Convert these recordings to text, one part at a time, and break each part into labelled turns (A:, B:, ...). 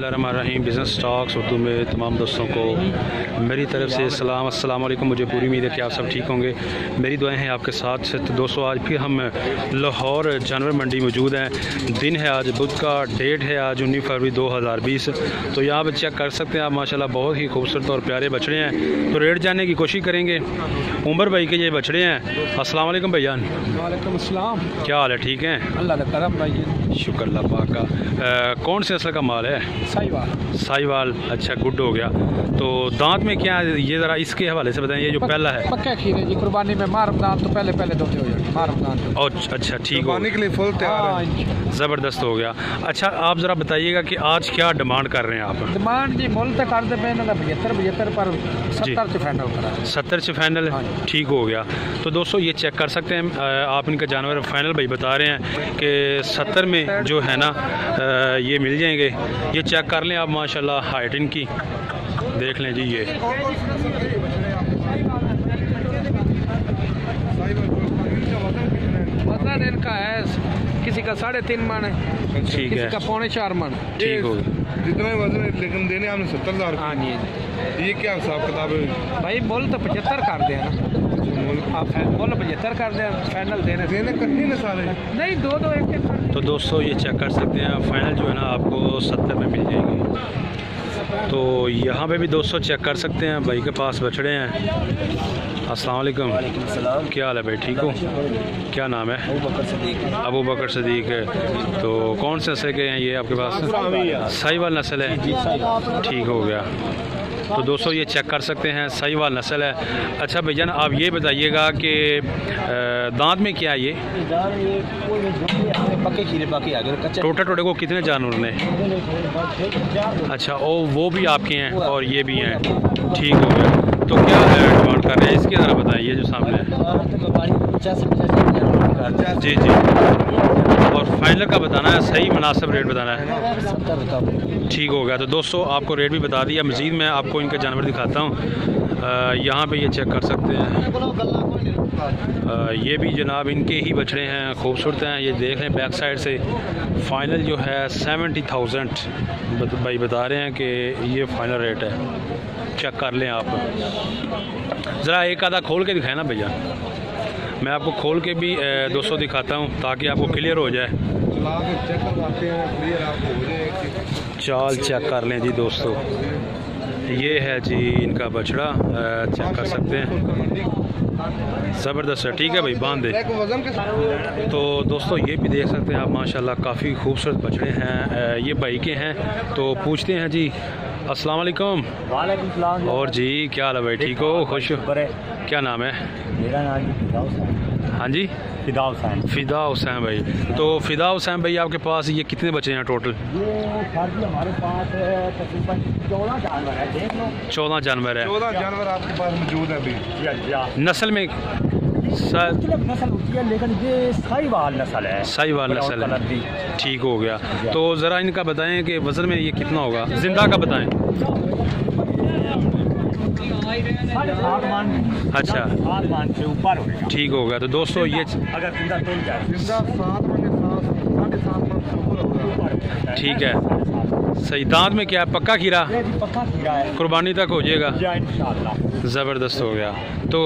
A: बिस्मिल्लाहिर्रहमानिर्रहीम। Business stocks Urdu में तमाम दोस्तों को मेरी तरफ से सलाम, अस्सलाम वालेकुम। मुझे पूरी उम्मीद है कि आप सब ठीक होंगे। मेरी दुआएं हैं आपके साथ। तो दोस्तों आज फिर हम लाहौर जानवर मंडी मौजूद हैं। दिन है आज बुध का, डेट है आज 19 फरवरी 2020। तो यहाँ पर चेक कर सकते हैं आप, माशाल्लाह बहुत ही खूबसूरत और प्यारे बछड़े हैं। तो रेट जानने की कोशिश करेंगे। उमर भाई के ये बछड़े हैं। अस्सलाम वालेकुम भैयान।
B: वालेकुम अस्सलाम।
A: क्या हाल है? ठीक हैं,
B: अल्लाह का करम भाई।
A: शुक्र अल्लाह पाक का। कौन से नस्ल का माल है?
B: साहिवाल।
A: साहिवाल, अच्छा गुड हो गया। तो दांत में क्या है ये, ज़रा इसके हवाले से बताएं। ये जो पहला है
B: पक्का खीर है जी, कुर्बानी में मार रमजान तो पहले दोते हो जाए मार रमजान।
A: और अच्छा ठीक हो,
B: के लिए फुल तैयार है।
A: ज़बरदस्त हो गया। अच्छा आप ज़रा बताइएगा कि आज क्या डिमांड कर रहे हैं आप?
B: डिमांड जी मुल तक कर दे पे 75 पर 70 से फाइनल करा।
A: 70 से फाइनल, ठीक हो गया। तो दोस्तों ये चेक कर सकते हैं आप, इनका जानवर फाइनल भाई बता रहे हैं कि 70 में जो है ना ये मिल जाएंगे। ये चेक कर लें आप, माशाल्लाह हाइट इनकी देख लें जी। ये
B: वजन इनका है किसी का 3.5 मन है,
A: ठीक है,
B: किसी का 4.25 मन।
A: ठीक हो
C: जितना भी वजन है, लेकिन देने हमने 70,000।
B: हाँ जी,
C: ये क्या हिसाब किताब है
B: भाई बोल तो 75 कर दे ना, आप बोलो 75 कर दे, फाइनल देने
C: कहीं ना सारे
B: नहीं, दो एक।
A: तो दोस्तों ये चेक कर सकते हैं फाइनल जो है ना आपको 70 में मिल जाएगी। तो यहाँ पे भी दोस्तों चेक कर सकते हैं, भाई के पास बछड़े हैं। अस्सलाम वालेकुम।
D: वालेकुम सलाम।
A: क्या हाल है भाई, ठीक हो? क्या नाम है? अबू बकर सदीक है। तो कौन से नस्ल के हैं ये आपके पास? साहिवाल नस्ल है, ठीक हो गया। तो दोस्तों ये चेक कर सकते हैं, साहिवाल नस्ल है। अच्छा भैया ना आप ये बताइएगा कि दांत में क्या है ये?
D: पक्के खीरे बाकी आगे कच्चे।
A: टोटे को कितने जानवर ने? अच्छा ओ वो भी आपके हैं और ये भी हैं, ठीक हो गया। तो क्या डिमांड कर रहे हैं इसकी, ज़रा बताइए जो सामने है। जी जी, और फाइनल का बताना है, सही मुनासिब रेट बताना है। ठीक हो गया। तो दोस्तों आपको रेट भी बता दिया। मज़ीद मैं आपको इनके जानवर दिखाता हूँ। यहाँ पे ये चेक कर सकते हैं। ये भी जनाब इनके ही बछड़े हैं, खूबसूरत हैं। ये देख लें बैक साइड से। फ़ाइनल जो है 70,000 भाई बता रहे हैं कि ये फ़ाइनल रेट है। चेक कर लें आप, ज़रा एक आधा खोल के दिखाएं ना भैया। मैं आपको खोल के भी दोस्तों दिखाता हूँ ताकि आपको क्लियर हो जाए। चाल चेक कर लें जी दोस्तों। ये है जी इनका बछड़ा, चेक कर सकते हैं, ज़बरदस्त है। ठीक है भाई, बांध दे। तो दोस्तों ये भी देख सकते हैं आप, माशाल्लाह काफ़ी खूबसूरत बछड़े हैं। ये भाई के हैं। तो पूछते हैं जी, अस्सलाम वालेकुम।
D: वालेकुम सलाम।
A: और जी क्या हाल है भाई, ठीक हो? खुश हो? क्या नाम है?
D: मेरा नाम फिदा हुसैन।
A: हाँ जी,
D: फिदा हुसैन।
A: फिदा हुसैन भाई। तो फिदा हुसैन भाई आपके पास ये कितने बच्चे हैं टोटल?
D: ये सर हमारे पास तकरीबन 14 जानवर है, देख लो।
A: 14 जानवर है।
C: 14 जानवर आपके पास मौजूद है अभी।
A: नस्ल में
D: नस्ल होती है, लेकिन ये साहिवाल नस्ल है।
A: साहिवाल नस्ल है, ठीक हो गया। तो ज़रा इनका बताएं कि वज़न में ये कितना होगा, जिंदा का बताएं।
D: 7.5 मन।
A: अच्छा
D: 7 मन से ऊपर हो गया,
A: ठीक हो गया। तो दोस्तों ये
D: अगर जिंदा तोल जाए
C: जिंदा 7 मन 7.5 मन से ऊपर होगा।
A: ठीक है। सही। दांत में क्या है? पक्का खीरा,
D: पक्का खीरा है,
A: कुर्बानी तक हो जाएगा
D: इंशाल्लाह।
A: ज़बरदस्त हो गया। तो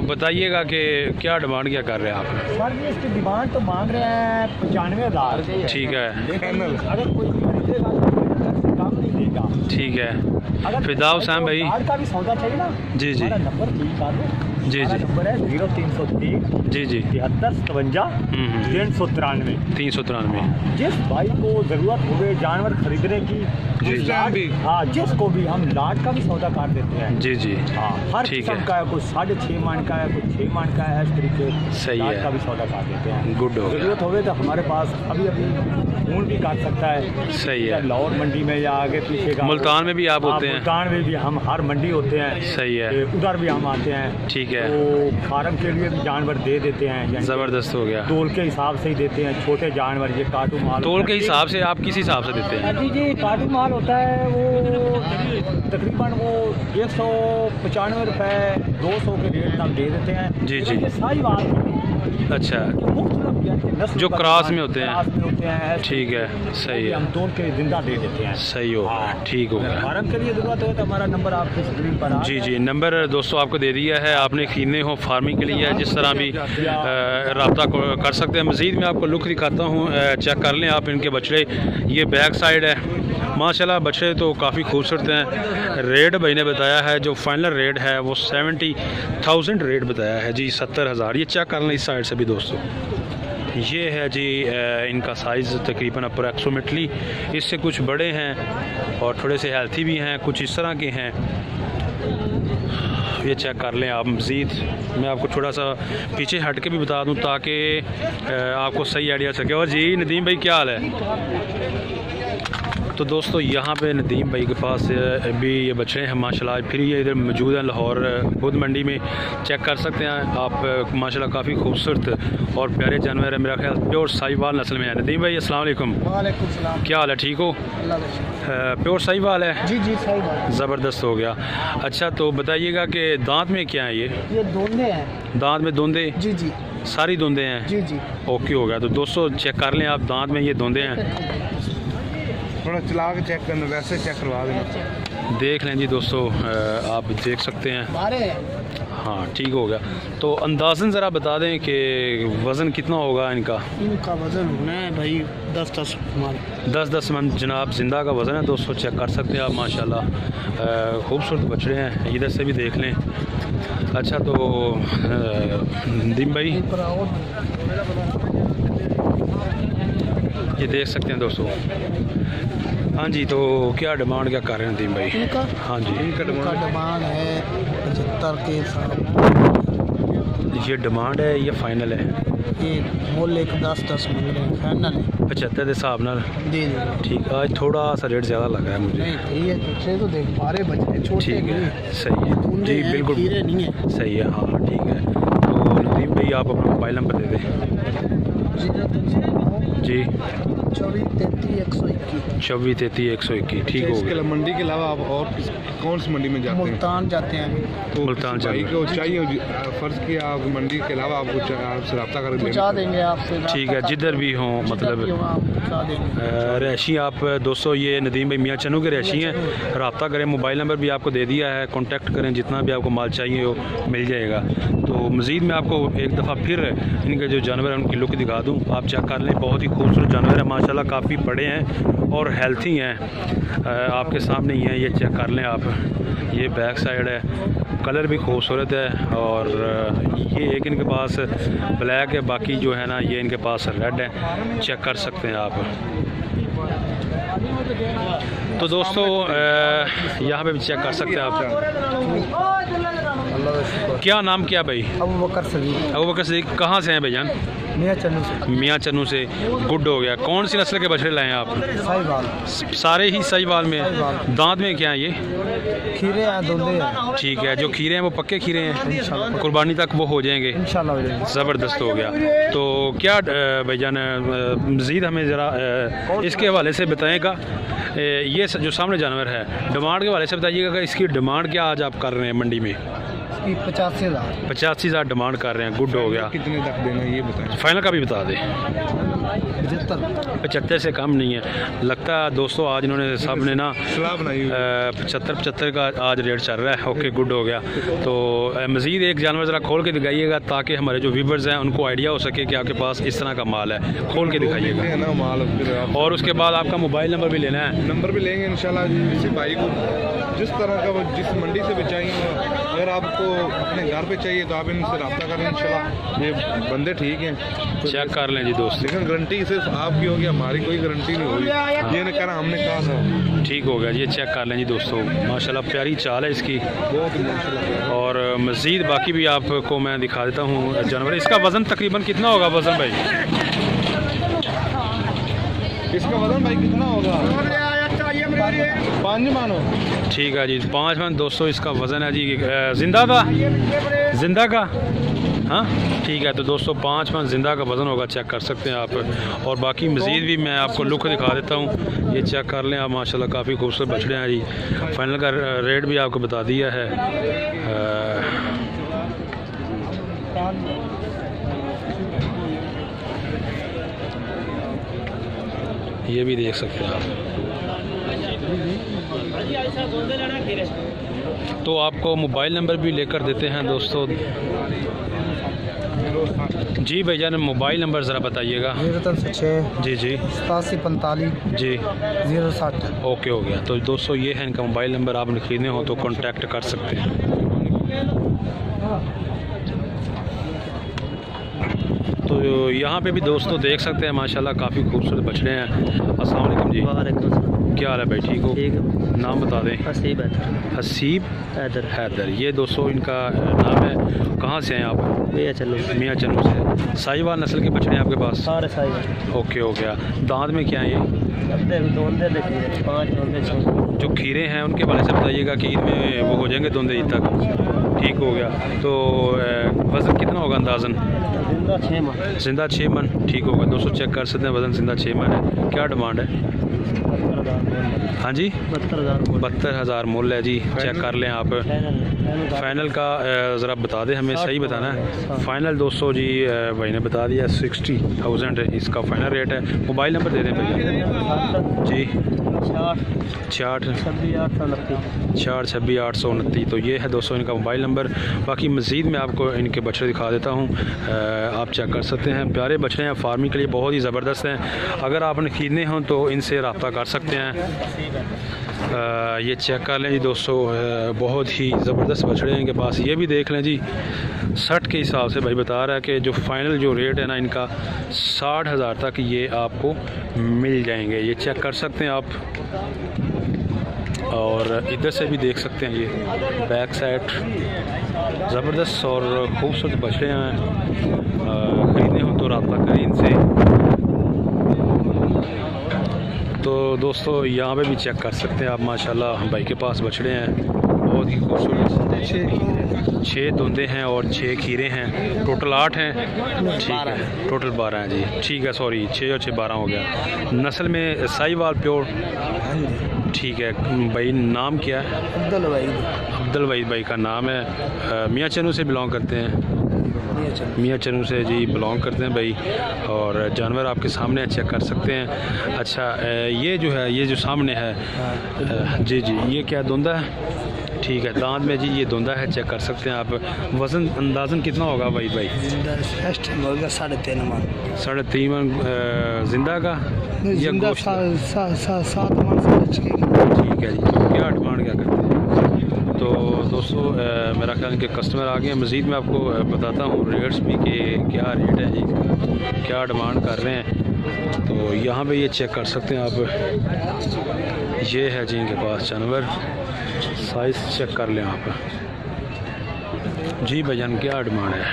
A: बताइएगा कि क्या डिमांड क्या कर रहे हैं आप?
D: सर ये इसकी डिमांड तो मांग रहे हैं 95,000।
A: ठीक है,
D: लेकिन अगर कोई खरीदेगा तो कम नहीं देगा।
A: ठीक है। फिदा हुसैन भाई
D: कार्ड का भी सौदा चाहिए ना?
A: जी जी
D: हमारा नंबर ठीक कर दो।
A: जी जी
D: नंबर है 0303
A: जी जी
D: 73 57 393।
A: 393।
D: जिस भाई को ज़रूरत होवे जानवर खरीदने की,
C: जिस टाइम भी,
D: हाँ जिसको भी हम लाट का भी सौदा कर देते हैं।
A: जी जी
D: हाँ हर
A: ठीक
D: किस्म
A: है।
D: का है, कोई 6.5 मन का है, कोई 6 मन का है, इस तरीके
A: सही
D: लाट
A: है।
D: का भी सौदा कर देते हैं।
A: गुड हो गया।
D: ज़रूरत होवे तो हमारे पास अभी फोन भी कर सकता है।
A: सही है।
D: लाहौर मंडी में या आगे पीछे का,
A: मुल्तान में भी आप होते हैं?
D: मुल्तान में भी हम, हर मंडी होते हैं।
A: सही है।
D: उधर भी हम आते हैं।
A: ठीक है।
D: तो फार्म के लिए भी जानवर दे देते हैं, यानी
A: ज़बरदस्त हो गया।
D: तोल के हिसाब से ही देते हैं। छोटे जानवर ये काटू माल,
A: तोल के हिसाब से आप किस हिसाब से देते हैं?
D: जी जी काटू माल होता है वो तकरीबन वो 195 रुपये 200 के रेट तक दे देते हैं।
A: जी जी।
D: ये साहिवाल
A: अच्छा,
D: मुख्तलिफ
A: जो क्रॉस में होते हैं।
D: क्रॉस में होते हैं।
A: ठीक है, सही है,
D: हम तोड़ के जिंदा दे देते हैं।
A: सही हो गया, ठीक हो गया।
D: फार्म के लिए ज़रूरत है तो हमारा नंबर आपकी स्क्रीन पर
A: जी जी, नंबर दोस्तों आपको दे दिया है, आपने खरीदने हो फार्मिंग के लिए जिस तरह भी रब्ता कर सकते हैं। मज़ीद मैं आपको लुक दिखाता हूँ, चेक कर लें आप इनके बछड़े। ये बैक साइड है माशाल्लाह, बछड़े तो काफ़ी खूबसूरत हैं। रेट भाई ने बताया है, जो फाइनल रेट है वो 70,000 रेट बताया है जी, 70,000। ये चेक कर लें इस साइड से भी दोस्तों। ये है जी इनका साइज़ तकरीबन अप्रॉक्सीमेटली, इससे कुछ बड़े हैं और थोड़े से हेल्थी भी हैं, कुछ इस तरह के हैं। ये चेक कर लें आप। मज़ीद मैं आपको थोड़ा सा पीछे हट के भी बता दूं ताकि आपको सही आइडिया सके। और जी नदीम भाई क्या हाल है? तो दोस्तों यहाँ पे नदीम भाई के पास भी ये बच्चे हैं माशाल्लाह, फिर ये इधर मौजूद हैं लाहौर बुध मंडी में। चेक कर सकते हैं आप माशाल्लाह, काफ़ी खूबसूरत और प्यारे जानवर है। मेरा ख्याल प्योर साहिवाल नस्ल में है। नदीम भाई अस्सलाम वालेकुम।
C: वालेकुम सलाम।
A: क्या हाल है, ठीक हो? प्योर साहिवाल है?
C: जी जी सही बात।
A: ज़बरदस्त हो गया। अच्छा तो बताइएगा कि दांत में क्या है?
C: ये दोंदे हैं।
A: दांत में दोंदे?
C: जी जी
A: सारी दोंदे हैं?
C: जी जी।
A: ओके हो गया। तो दोस्तों चेक कर लें आप, दांत में ये दोंदे हैं।
B: थोड़ा चला के चेक करना, वैसे चेक करवा देना।
A: देख लें जी दोस्तों, आप देख सकते हैं।
C: बारे
A: हाँ ठीक हो गया। तो अंदाज़न ज़रा बता दें कि वज़न कितना होगा इनका?
C: इनका वजन होना है भाई 10-10 मन।
A: 10-10 मन जनाब जिंदा का वज़न है दोस्तों, चेक कर सकते हैं आप माशाल्लाह। खूबसूरत बछड़े हैं, इधर से भी देख लें। अच्छा तो नदीम भाई ये देख सकते हैं दोस्तों। हाँ जी, तो क्या डिमांड क्या कर रहे हैं नदीम भाई?
C: इनका
A: हाँ जी,
C: इनका डिमांड है 75 के साथ।
A: ये डिमांड है, ये फाइनल है?
C: ये मोल एक 10-10 मंग रहे हैं, फाइनल है
A: 75 के हिसाब नाल।
C: दे देंगे।
A: ठीक, आज थोड़ा सा रेट ज़्यादा लगा है मुझे।
C: नहीं ये दूसरे तो देख बारे बच्चे छोटे
A: ठीक है,
C: नहीं,
A: सही है जी, बिल्कुल
C: खीरे नहीं है।
A: सही है। हाँ ठीक है। तो नदीम भाई आप अपना मोबाइल नंबर दे दें जी। 2433-121। ठीक हो गया।
B: मंडी के अलावा आप और कौन सी मंडी में जाते हैं?
C: मुल्तान जाते हैं।
B: तो
A: मुल्तान
B: भाई को चाहिए, फ़र्ज़ किया आप मंडी के अलावा आपको आपसे रब्ता कर
C: पहुँचा देंगे आपसे।
A: ठीक है, जिधर भी हों मतलब
C: पहुँचा देंगे।
A: रैशी आप दोस्तों, ये नदीम भाई मियाँ चन्नू के रैशी हैं। रब्ता करें, मोबाइल नंबर भी आपको दे दिया है, कॉन्टैक्ट करें, जितना भी आपको माल चाहिए हो मिल जाएगा। तो मज़ीद मैं आपको एक दफ़ा फिर इनके जो जानवर हैं उनकी लुक दिखा दूँ, आप चेक कर लें। बहुत ही खूबसूरत जानवर है माशाल्लाह, काफ़ी बड़े हैं और हेल्थी हैं, आपके सामने ही हैं। ये चेक कर लें आप। ये बैक साइड है, कलर भी खूबसूरत है। और ये एक इनके पास ब्लैक है, बाकी जो है ना ये इनके पास रेड है, चेक कर सकते हैं आप। तो दोस्तों यहाँ पे भी चेक कर सकते हैं आप। क्या नाम क्या भाई?
C: अबू बकर सदीक।
A: अबू बकर सदीक कहाँ से हैं भाईजान?
C: मियाँ चन्नू से।
A: मियाँ चन्नू से। गुड हो गया। कौन सी नस्ल के बछड़े लाए हैं आप?
C: साहिवाल।
A: सारे ही साहिवाल में?
C: साहिवाल।
A: दांत में क्या है ये?
C: खीरे हैं, दोंदे हैं।
A: ठीक है, जो खीरे हैं वो पक्के खीरे हैं, कुर्बानी तक वो हो जाएंगे
C: इंशाल्लाह हो जाएंगे।
A: ज़बरदस्त हो गया। तो क्या भाईजान मज़ीद हमें ज़रा इसके हवाले से बताएगा, ये जो सामने जानवर है डिमांड के हवाले से बताइएगा कि इसकी डिमांड क्या आज आप कर रहे हैं मंडी में?
C: 85,000।
A: 85,000 डिमांड कर रहे हैं। गुड हो गया।
B: कितने तक देना ये बताएं।
A: फाइनल का भी बता दें।
C: 75।
A: से कम नहीं है लगता दोस्तों। आज इन्होंने सब ने ना
B: सलाह बनाई
A: 75 का आज रेट चल रहा है। ओके गुड हो गया। तो मज़ीद एक जानवर ज़रा खोल के दिखाइएगा ताकि हमारे जो व्यूवर्स हैं उनको आइडिया हो सके कि आपके पास इस तरह का माल है। खोल के दिखाइएगा
B: ना माल,
A: और उसके बाद आपका मोबाइल नंबर भी लेना है।
B: नंबर भी लेंगे इंशाल्लाह। किसी भाई को जिस तरह का वो जिस मंडी से भी चाहिए, अगर आपको अपने घर पे चाहिए तो आप इनसे रब्ता करें इंशाल्लाह। ये बंदे ठीक हैं,
A: चेक कर लें जी दोस्त।
B: लेकिन गारंटी सिर्फ आपकी होगी, हमारी कोई गारंटी नहीं होगी। ये नहीं कहा हमने कहा था।
A: ठीक हो गया। ये चेक कर लें जी दोस्तों, माशाल्लाह प्यारी चाल है इसकी।
B: बहुत माशाल्लाह।
A: और मज़ीद बाकी भी आपको मैं दिखा देता हूँ जानवर। इसका वज़न तकरीबन कितना होगा वज़न भाई?
B: इसका वजन भाई कितना होगा? 5 मानो।
A: ठीक है जी, 5 मन दोस्तों इसका वज़न है जी। जिंदा था? जिंदा का? हाँ ठीक है। तो दोस्तों 5 मन जिंदा का वज़न होगा, चेक कर सकते हैं आप। और बाकी मज़ीद भी मैं आपको लुक दिखा देता हूँ। ये चेक कर लें आप, माशाल्लाह काफ़ी खूबसूरत बछड़े हैं जी। फाइनल का रेट भी आपको बता दिया है। ये भी देख सकते हैं आप। तो आपको मोबाइल नंबर भी लेकर देते हैं दोस्तों। जी भैया मोबाइल नंबर ज़रा बताइएगा।
C: 036
A: जी जी
C: 8745
A: जी
C: 060।
A: ओके हो गया। तो दोस्तों ये है इनका मोबाइल नंबर, आपने ख़रीदने हो तो कांटेक्ट कर सकते हैं। तो यहाँ पे भी दोस्तों देख सकते हैं माशाल्लाह काफ़ी खूबसूरत बछड़े हैं। अस्सलाम वालेकुम जी।
D: वालेकुम।
A: क्या हाल है भाई, ठीक हो?
D: ठीक है।
A: नाम बता दें।
D: हसीब
A: हसीब
D: हैदर।
A: हैदर, ये दोस्तों इनका नाम है। कहाँ से हैं आप? मियाँ चन्नू से। साहिवाल नस्ल के बछड़े हैं आपके पास?
D: सारे साहिवाल।
A: ओके हो गया। दांत में क्या है ये? जो खीरे हैं उनके बारे से बताइएगा कि इनमें वो हो जाएंगे दोंदे ईद तक। ठीक हो गया। तो वज़न कितना होगा अंदाज़न? जिंदा 6 मन। ठीक होगा। दोस्तों चेक कर सकते हैं, वज़न जिंदा 6 मन है। क्या डिमांड है? हाँ जी 72,000 मूल्य है जी। चेक कर लें आप। फाइनल का ज़रा बता दें, हमें सही बताना है। फ़ाइनल दोस्तों जी भाई ने बता दिया 60,000 इसका फ़ाइनल रेट है। मोबाइल नंबर दे दें भैया जी। 66,829। तो ये है दोस्तों इनका मोबाइल नंबर। बाकी मज़ीद मैं आपको इनके बछड़े दिखा देता हूँ, आप चेक कर सकते हैं। प्यारे बछड़े हैं, फार्मिंग के लिए बहुत ही ज़बरदस्त हैं। अगर आपने ख़रीदने हों तो इनसे रब्ता कर सकते हैं। ये चेक कर लें जी दोस्तों, बहुत ही ज़बरदस्त बछड़े हैं इनके पास। ये भी देख लें जी, 60 के हिसाब से भाई बता रहा है कि जो फ़ाइनल जो रेट है ना इनका 60,000 तक ये आपको मिल जाएंगे। ये चेक कर सकते हैं आप। और इधर से भी देख सकते हैं, ये बैक साइड ज़बरदस्त और खूबसूरत बछड़े हैं। ख़रीदने हो तो रब्ता करें इनसे। तो दोस्तों यहाँ पे भी चेक कर सकते हैं आप, माशाल्लाह भाई के पास बछड़े हैं बहुत ही खूबसूरत। 6 धुंधे हैं और 6 खीरे हैं। टोटल 8 हैं। ठीक है, टोटल 12 हैं जी। ठीक है, सॉरी 6 और 6 12 हो गया। नस्ल में साहिवाल प्योर। ठीक है भाई, नाम क्या है? अब्दुल वहीद भाई का नाम है। मियाँ चन्नू से बिलोंग करते हैं। मियाँ चन्नू से जी बिलोंग करते हैं भाई। और जानवर आपके सामने चेक कर सकते हैं। अच्छा ये जो है, ये जो सामने है जी जी, ये क्या धुंधा है? ठीक है, दांत में जी ये धुंधा है, चेक कर सकते हैं आप। वज़न अंदाज़न कितना होगा भाई?
C: 3.5 मन।
A: 3.5 मन जिंदा का या गोश्त?
C: 7 मन।
A: ठीक है जी। तो क्या डिमांड क्या करते हैं? तो दोस्तों मेरा ख्याल के कस्टमर आ गए हैं। मज़ीद मैं आपको बताता हूँ रेट्स भी कि क्या रेट है जी, क्या डिमांड कर रहे हैं। तो यहाँ पे ये चेक कर सकते हैं आप। ये है जी इनके पास जानवर, साइज़ चेक कर लें आप। जी भाईजान क्या डिमांड है?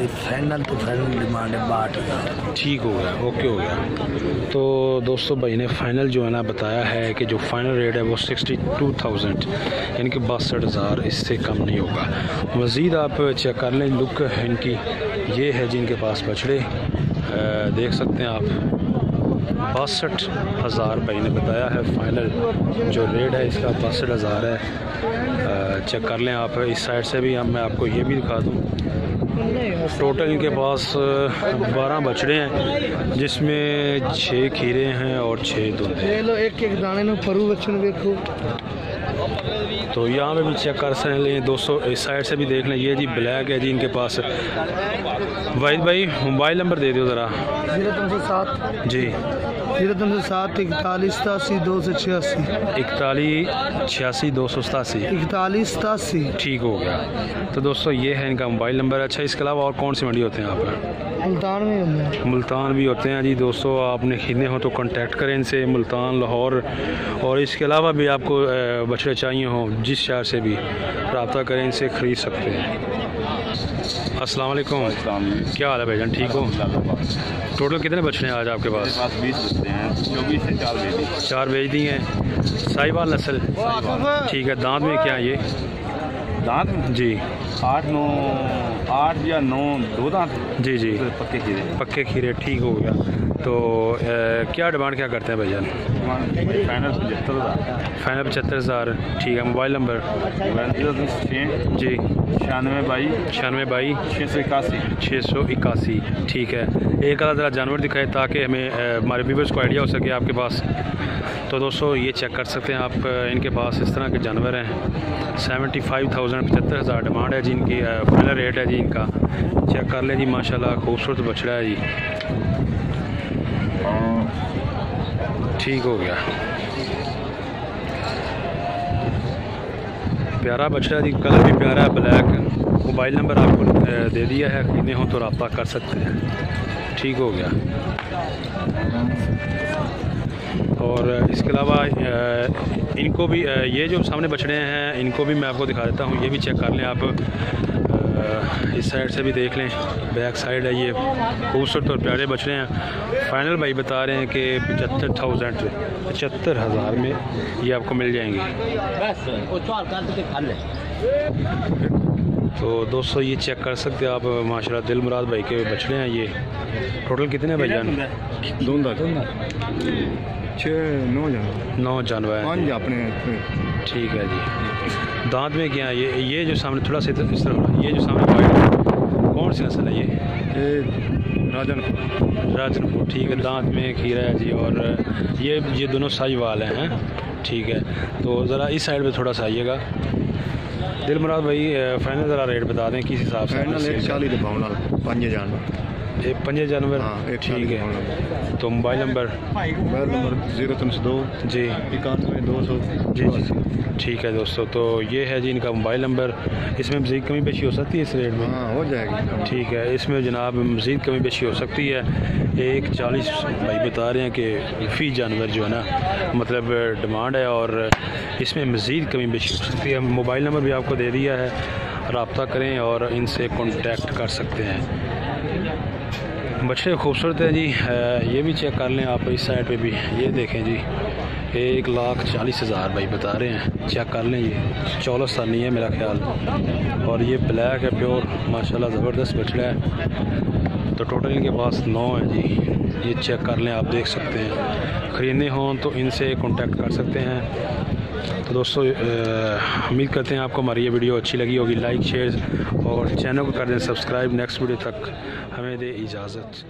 C: फाइनल तो फाइनल डिमांड है 62,000।
A: ठीक हो गया, ओके हो गया। तो दोस्तों भाई ने फ़ाइनल जो है ना बताया है कि जो फ़ाइनल रेट है वो 62,000, यानी कि 62,000, इससे कम नहीं होगा। मज़ीद आप चेक कर लें लुक इनकी। ये है जिनके पास बछड़े, देख सकते हैं आप। 62,000 भाई ने बताया है। फ़ाइनल जो रेट है इसका 62,000 है। चेक कर लें आप। इस साइड से भी मैं आपको ये भी दिखा दूँ। टोटल इनके पास 12 बछड़े हैं, जिसमें 6 खीरे हैं और 6 धुंधे।
C: एक दाने में परू बच्चों देखो।
A: तो यहाँ पे भी चेक कर सकते हैं दोस्तों। इस साइड से भी देख लें। ये जी ब्लैक है जी इनके पास। वाहिद भाई मोबाइल नंबर दे दो ज़रा।
C: 0307
A: जी
C: 0307 41 87 286
A: 41 86 287
C: 41 87।
A: ठीक हो गया। तो दोस्तों ये है इनका मोबाइल नंबर। अच्छा इसके अलावा और कौन सी मंडी होते हैं आप?
C: मुल्तान में होते हैं।
A: मुल्तान भी होते हैं जी। दोस्तों आपने खरीदने हो तो कांटेक्ट करें इनसे, मुल्तान, लाहौर। और इसके अलावा भी आपको बछड़े चाहिए हों, जिस शहर से भी रब्ता करें, इनसे ख़रीद सकते हैं। अस्सलाम वालेकुम। क्या हाल है भाईजान, ठीक हो? टोटल कितने बछड़े हैं आज आपके पास?
E: 20 बचते हैं, 24 से 4 बेच दी।
A: 4 बेच दी हैं। साहिवाल नस्ल? ठीक है। दांत में क्या है ये?
E: दांत में
A: जी
E: 8 या 9 2 दांत
A: जी जी
E: पक्के खीरे।
A: पक्के खीरे, ठीक हो गया। तो क्या डिमांड क्या करते हैं भाईजान?
E: फाइनल 75,000।
A: फाइनल 75,000, ठीक है। Mobile number?
E: 96
A: जी
E: 96
A: 92
E: 681।
A: 681, ठीक है। एक आधा ज़रा जानवर दिखाए ताकि हमें हमारे व्यूवर्स को आइडिया हो सके आपके पास। तो दोस्तों ये चेक कर सकते हैं आप, इनके पास इस तरह के जानवर हैं। 75,000 75,000 डिमांड है जी इनकी, फाइनल रेट है जी इनका। चेक कर ले जी, माशाल्लाह खूबसूरत बछड़ा है जी, ठीक हो गया। प्यारा बछड़ा जी, कलर भी प्यारा है, ब्लैक। मोबाइल नंबर आपको दे दिया है, खरीदने हो तो रब्ता कर सकते हैं, ठीक हो गया। और इसके अलावा इनको भी ये जो सामने बछड़े हैं इनको भी मैं आपको दिखा देता हूँ, ये भी चेक कर लें आप। इस साइड से भी देख लें, बैक साइड है, ये खूबसूरत और प्यारे बछड़े हैं। फाइनल भाई बता रहे हैं कि 75,000 में ये आपको मिल जाएंगे। तो दोस्तों ये चेक कर सकते हैं आप, माशाल्लाह दिल मुराद भाई के बछड़े हैं ये। टोटल कितने भाईजान? 9 जानवर हैं
C: अपने।
A: ठीक है जी। दांत में क्या है ये जो सामने थोड़ा सा इस तरफ, ये जो सामने वाइट कौन सी नस्ल है ये? राजनपुर, ठीक है। दांत में खीरा है जी, और ये दोनों साहिवाल हैं, ठीक है। तो ज़रा इस साइड पे थोड़ा सा आइएगा। दिल मुराद भाई फाइनल ज़रा रेट बता दें किस हिसाब से?
C: 5 जानवर,
A: 5 जानवर, ठीक है। तो मोबाइल नंबर?
C: 0302
A: जी
C: 91 200।
A: जी जी ठीक है दोस्तों। तो ये है जी इनका मोबाइल नंबर। इसमें मज़ीद कमी पेशी हो सकती है इस रेट में?
C: हाँ हो जाएगी,
A: ठीक है। इसमें जनाब मज़ीद कमी पेशी हो सकती है। 140 भाई बता रहे हैं कि फ़ी जानवर जो है ना, मतलब डिमांड है, और इसमें मज़ीद कमी पेशी हो सकती है। मोबाइल नंबर भी आपको दे दिया है, रब्ता करें और इनसे कॉन्टैक्ट कर सकते हैं। बछड़े खूबसूरत है जी, ये भी चेक कर लें आप। इस साइड पे भी ये देखें जी, 1,40,000 भाई बता रहे हैं, चेक कर लें। ये 14 नहीं है मेरा ख्याल, और ये ब्लैक है प्योर, माशाल्लाह ज़बरदस्त बछड़ा है। तो टोटल इनके पास 9 है जी, ये चेक कर लें, आप देख सकते हैं। ख़रीदने हों तो इनसे कॉन्टैक्ट कर सकते हैं। तो दोस्तों उम्मीद करते हैं आपको हमारी ये वीडियो अच्छी लगी होगी। लाइक शेयर और चैनल को कर दें सब्सक्राइब। नेक्स्ट वीडियो तक हमें दे इजाज़त।